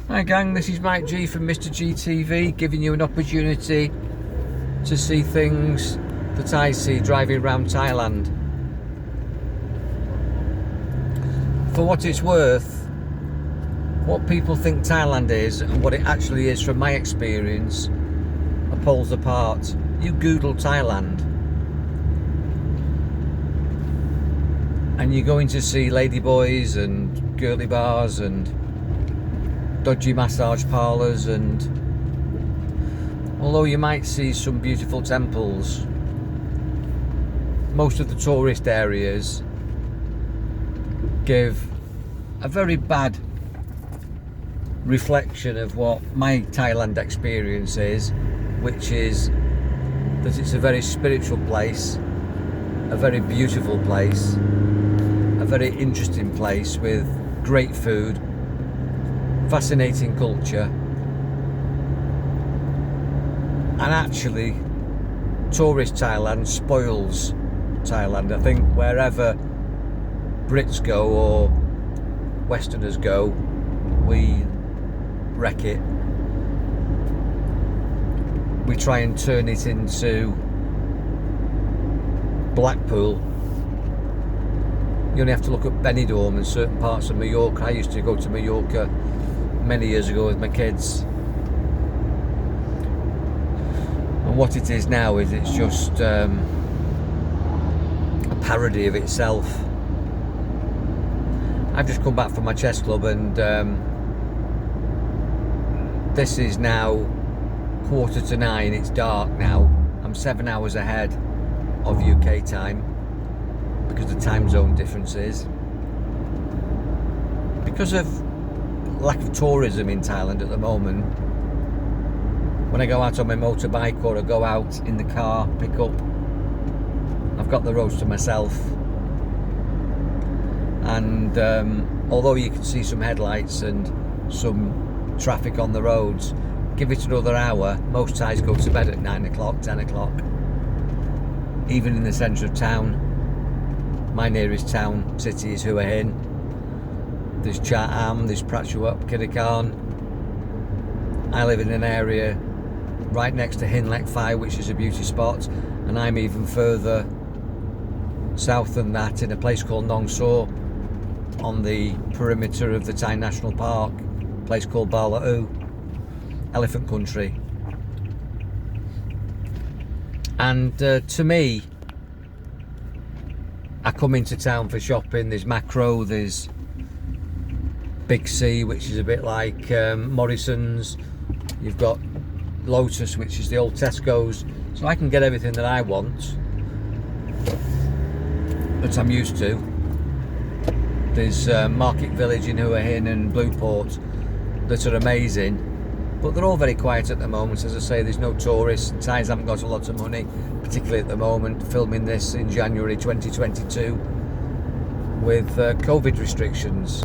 Hi gang, this is Mike G from Mr. G TV, giving you an opportunity to see things that I see driving around Thailand. For what it's worth, what people think Thailand is and what it actually is from my experience are poles apart. You Google Thailand and you're going to see ladyboys and girly bars and dodgy massage parlours, and although you might see some beautiful temples, most of the tourist areas give a very bad reflection of what my Thailand experience is, which is that it's a very spiritual place, a very beautiful place, a very interesting place with great food, fascinating culture, and actually tourist Thailand spoils Thailand. I think wherever Brits go or Westerners go, we wreck it. We try and turn it into Blackpool. You only have to look at Benidorm and certain parts of Mallorca. I used to go to Mallorca many years ago with my kids, and what it is now is it's just a parody of itself. I've just come back from my chess club, and this is now 9:15. It's dark now. I'm 7 hours ahead of UK time because of time zone differences, because of lack of tourism in Thailand at the moment. When I go out on my motorbike or I go out in the car, pick up, I've got the roads to myself, and although you can see some headlights and some traffic on the roads, give it another hour, most Thais go to bed at 9 o'clock, 10 o'clock. Even in the centre of town, my nearest town city is Hua Hin. There's Cha Am, there's Prachuap, Kirikan. I live in an area right next to Hin Lek Phai, which is a beauty spot, and I'm even further south than that in a place called Nong Saw on the perimeter of the Thai National Park, a place called Ba La U, Elephant Country. And to me, I come into town for shopping. There's Macro, there's Big C, which is a bit like Morrison's. You've got Lotus, which is the old Tesco's. So I can get everything that I want, that I'm used to. There's Market Village in Hua Hin and Blueport that are amazing, but they're all very quiet at the moment. As I say, there's no tourists. Thais haven't got a lot of money, particularly at the moment, filming this in January 2022 with COVID restrictions.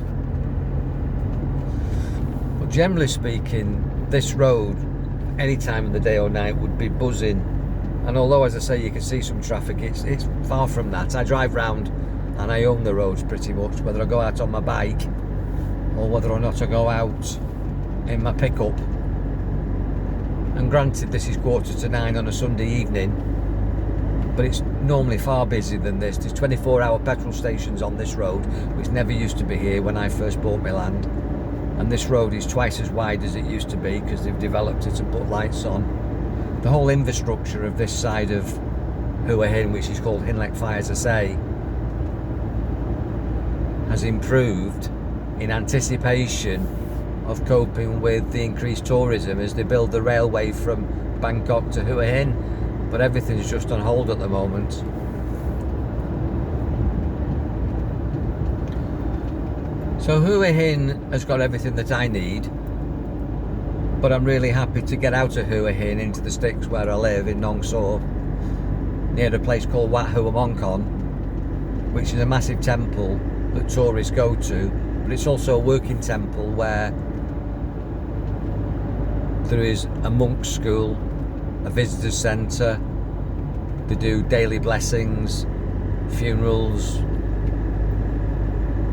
Generally speaking, this road, any time of the day or night, would be buzzing. And although, as I say, you can see some traffic, it's far from that. I drive round and I own the roads pretty much, whether I go out on my bike or whether or not I go out in my pickup. And granted, this is 9:15 on a Sunday evening, but it's normally far busier than this. There's 24-hour petrol stations on this road, which never used to be here when I first bought my land. And this road is twice as wide as it used to be because they've developed it and put lights on. The whole infrastructure of this side of Hua Hin, which is called Hin Lek Phai, as I say, has improved in anticipation of coping with the increased tourism as they build the railway from Bangkok to Hua Hin. But everything's just on hold at the moment. So Hua Hin has got everything that I need, but I'm really happy to get out of Hua Hin into the sticks where I live in Nong Saw, near a place called Wat Hua Mongkon, which is a massive temple that tourists go to, but it's also a working temple where there is a monk school, a visitor centre. They do daily blessings, funerals,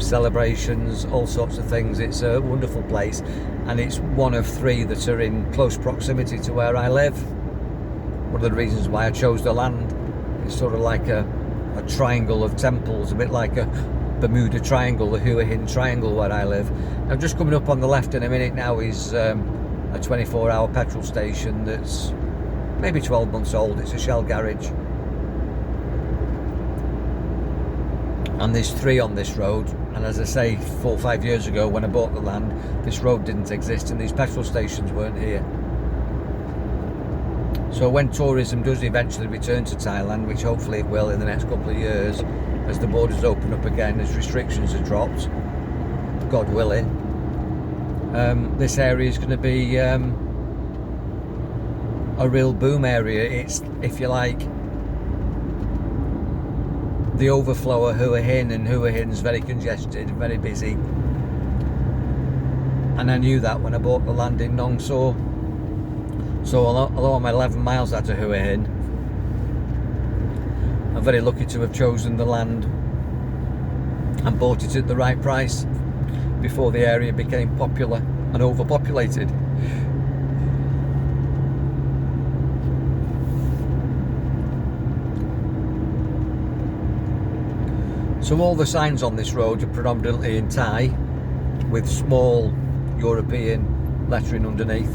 celebrations, all sorts of things. It's a wonderful place, and it's one of 3 that are in close proximity to where I live. One of the reasons why I chose the land. It's sort of like a triangle of temples, a bit like a Bermuda Triangle, the Hua Hin Triangle where I live. I'm just coming up on the left in a minute now is a 24-hour petrol station that's maybe 12 months old. It's a Shell garage. And there's 3 on this road, and as I say, 4 or 5 years ago when I bought the land, this road didn't exist and these petrol stations weren't here. So when tourism does eventually return to Thailand, which hopefully it will in the next couple of years, as the borders open up again, as restrictions are dropped, God willing, this area is going to be a real boom area. It's, if you like, the overflow of Hua Hin, and Hua Hin's very congested, very busy. And I knew that when I bought the land in Nong So. So although I'm 11 miles out of Hua Hin, I'm very lucky to have chosen the land and bought it at the right price before the area became popular and overpopulated. So all the signs on this road are predominantly in Thai, with small European lettering underneath.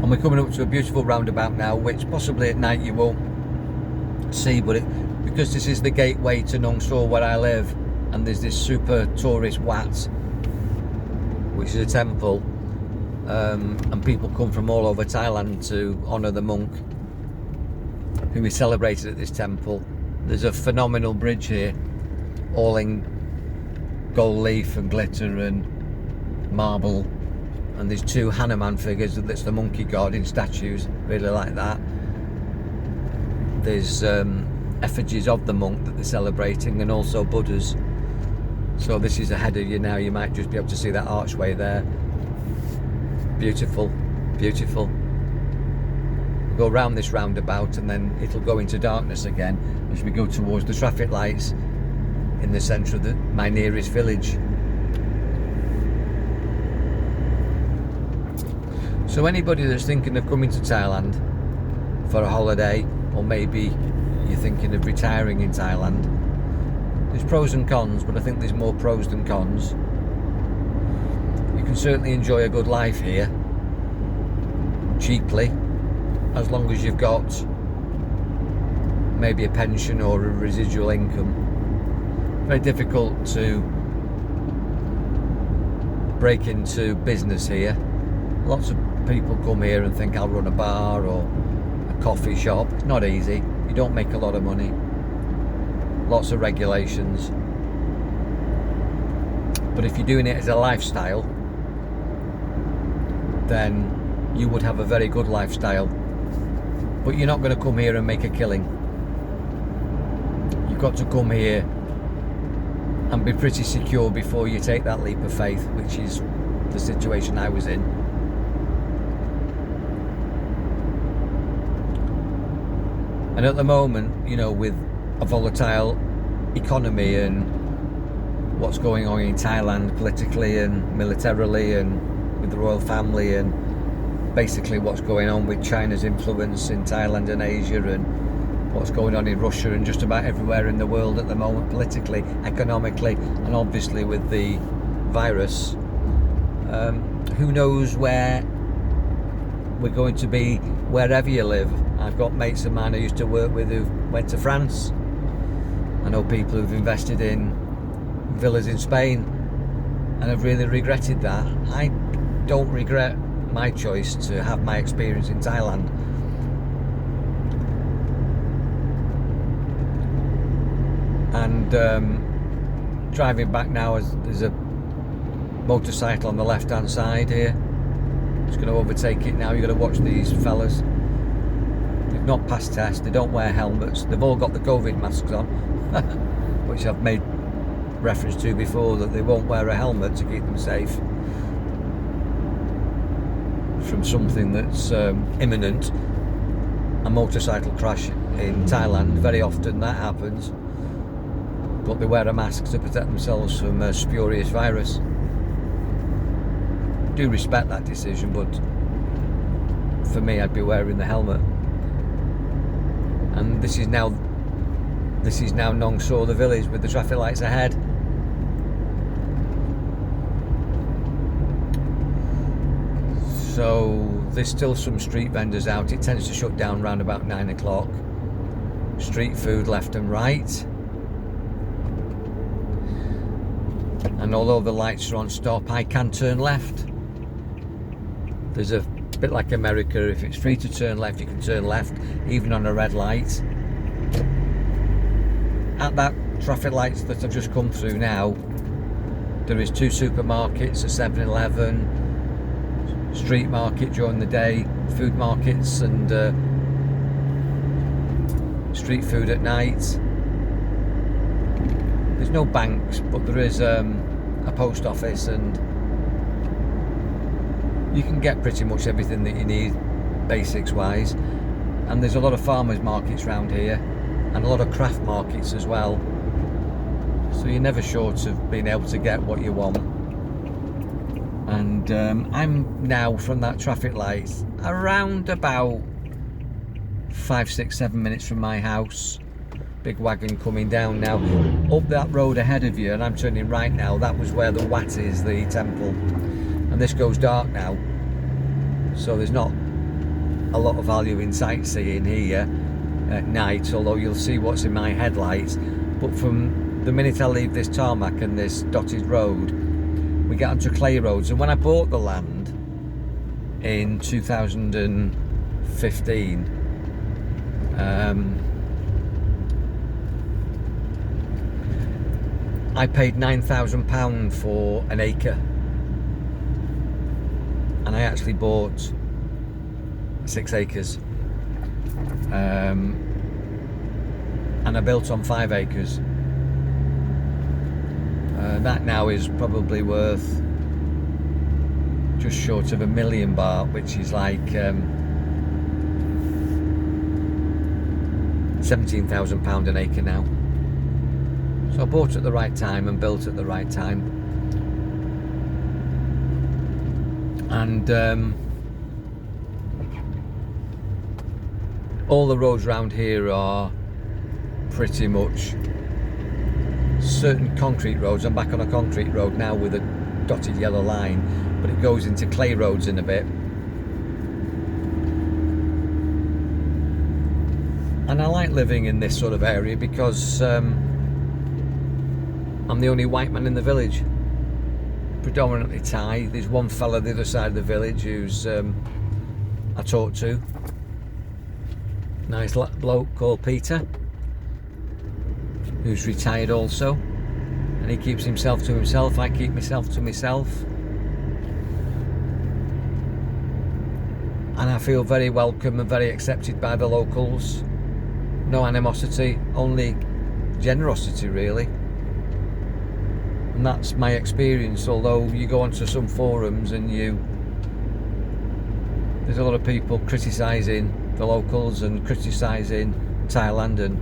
And we're coming up to a beautiful roundabout now, which possibly at night you won't see, but because this is the gateway to Nong So where I live, and there's this super tourist Wat, which is a temple, and people come from all over Thailand to honour the monk who is celebrated at this temple. There's a phenomenal bridge here, all in gold leaf and glitter and marble, and there's 2 Hanuman figures, that's the monkey god in statues, really like that. There's effigies of the monk that they're celebrating, and also Buddhas. So this is ahead of you now, you might just be able to see that archway there. Beautiful, beautiful. We'll go round this roundabout and then it'll go into darkness again as we go towards the traffic lights in the centre of my nearest village. So anybody that's thinking of coming to Thailand for a holiday, or maybe you're thinking of retiring in Thailand, there's pros and cons, but I think there's more pros than cons. You can certainly enjoy a good life here, cheaply, as long as you've got maybe a pension or a residual income. Very difficult to break into business here. Lots of people come here and think I'll run a bar or a coffee shop. It's not easy. You don't make a lot of money. Lots of regulations. But if you're doing it as a lifestyle, then you would have a very good lifestyle. But you're not going to come here and make a killing. You've got to come here and be pretty secure before you take that leap of faith, which is the situation I was in. And at the moment, you know, with a volatile economy and what's going on in Thailand politically and militarily and with the royal family, and basically what's going on with China's influence in Thailand and Asia, and what's going on in Russia and just about everywhere in the world at the moment, politically, economically, and obviously with the virus, who knows where we're going to be wherever you live. I've got mates of mine I used to work with who went to France. I know people who've invested in villas in Spain and have really regretted that. I don't regret my choice to have my experience in Thailand. And driving back now, there's a motorcycle on the left hand side here. Just going to overtake it now. You've got to watch these fellas. They've not passed tests, they don't wear helmets, they've all got the COVID masks on, which I've made reference to before, that they won't wear a helmet to keep them safe from something that's imminent. A motorcycle crash in Thailand, very often that happens. but they wear a mask to protect themselves from a spurious virus. I do respect that decision, but for me, I'd be wearing the helmet. And this is now Nong Saw, the village, with the traffic lights ahead. So there's still some street vendors out. It tends to shut down around about 9 o'clock. Street food left and right. And although the lights are on stop, I can turn left. There's a bit like America, if it's free to turn left, you can turn left, even on a red light. At that traffic lights that I've just come through now, there is 2 supermarkets, a 7-Eleven, street market during the day, food markets and street food at night. There's no banks, but there is a post office, and you can get pretty much everything that you need basics wise. And there's a lot of farmers markets around here and a lot of craft markets as well, so you're never short of being able to get what you want. And I'm now from that traffic light around about 5, 6, 7 minutes from my house. Big wagon coming down now up that road ahead of you, and I'm turning right now. That was where the Wat is, the temple, and this goes dark now, so there's not a lot of value in sightseeing here at night, although you'll see what's in my headlights. But from the minute I leave this tarmac and this dotted road, we get onto clay roads. And when I bought the land in 2015, I paid £9,000 for an acre, and I actually bought 6 acres, and I built on 5 acres. That now is probably worth just short of £1 million baht, which is like £17,000 an acre now. So I bought at the right time and built at the right time. And all the roads around here are pretty much certain concrete roads. I'm back on a concrete road now with a dotted yellow line, but it goes into clay roads in a bit. And I like living in this sort of area because I'm the only white man in the village, predominantly Thai. There's one fella the other side of the village who's I talk to, nice bloke called Peter, who's retired also, and he keeps himself to himself. I keep myself to myself, and I feel very welcome and very accepted by the locals. No animosity, only generosity really. And that's my experience. Although you go onto some forums and there's a lot of people criticising the locals and criticising Thailand, and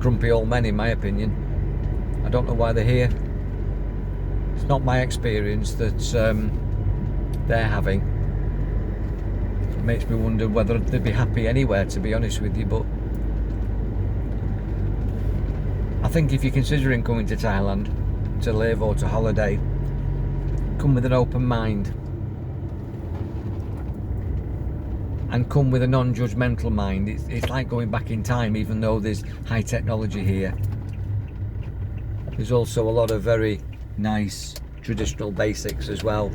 grumpy old men in my opinion. I don't know why they're here. It's not my experience that they're having. It makes me wonder whether they'd be happy anywhere, to be honest with you. But I think if you're considering coming to Thailand to live or to holiday, come with an open mind and come with a non-judgmental mind. It's like going back in time, even though there's high technology here. There's also a lot of very nice traditional basics as well,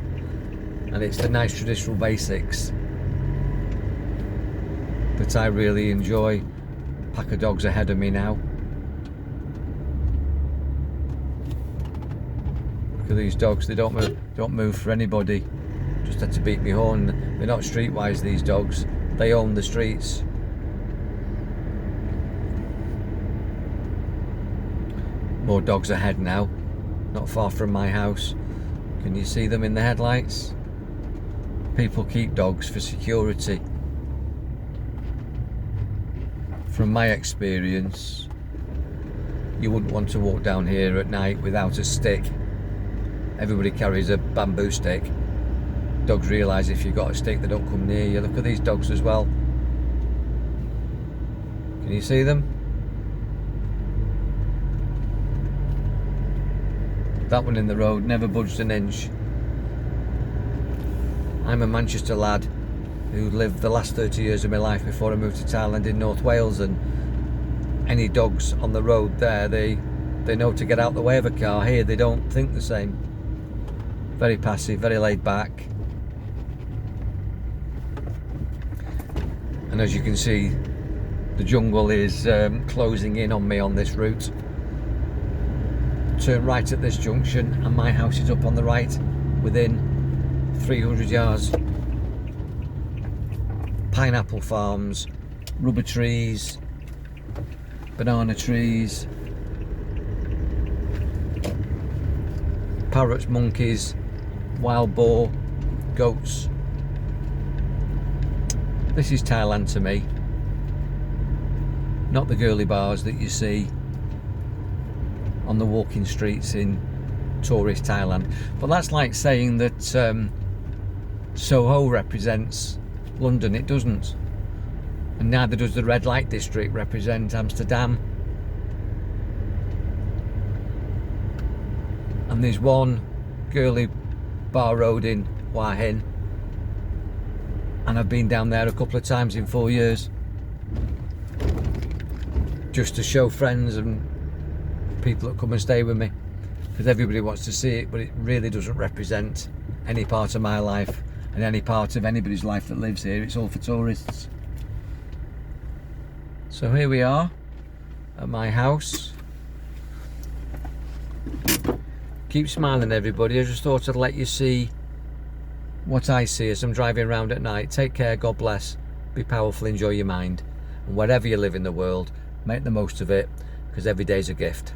and it's the nice traditional basics that I really enjoy. Pack of dogs ahead of me now. Look at these dogs, they don't move for anybody. Just had to beat me horn. They're not streetwise, these dogs. They own the streets. More dogs ahead now, not far from my house. Can you see them in the headlights? People keep dogs for security. From my experience, you wouldn't want to walk down here at night without a stick. Everybody carries a bamboo stick. Dogs realise if you've got a stick, they don't come near you. Look at these dogs as well. Can you see them? That one in the road never budged an inch. I'm a Manchester lad who lived the last 30 years of my life before I moved to Thailand in North Wales, and any dogs on the road there, they know to get out the way of a car. Here they don't think the same. Very passive, very laid back. And as you can see, the jungle is closing in on me on this route. Turn right at this junction and my house is up on the right within 300 yards. Pineapple farms, rubber trees, banana trees, parrots, monkeys, wild boar, goats. This is Thailand to me. Not the girly bars that you see on the walking streets in tourist Thailand. But that's like saying that Soho represents London. It doesn't. And neither does the red light district represent Amsterdam. And there's one girly bar road in Hua Hin, and I've been down there a couple of times in 4 years just to show friends and people that come and stay with me, because everybody wants to see it, but it really doesn't represent any part of my life and any part of anybody's life that lives here. It's all for tourists. So here we are at my house. Keep smiling, everybody. I just thought I'd let you see what I see as I'm driving around at night. Take care, God bless, be powerful, enjoy your mind, and wherever you live in the world, make the most of it, because every day's a gift.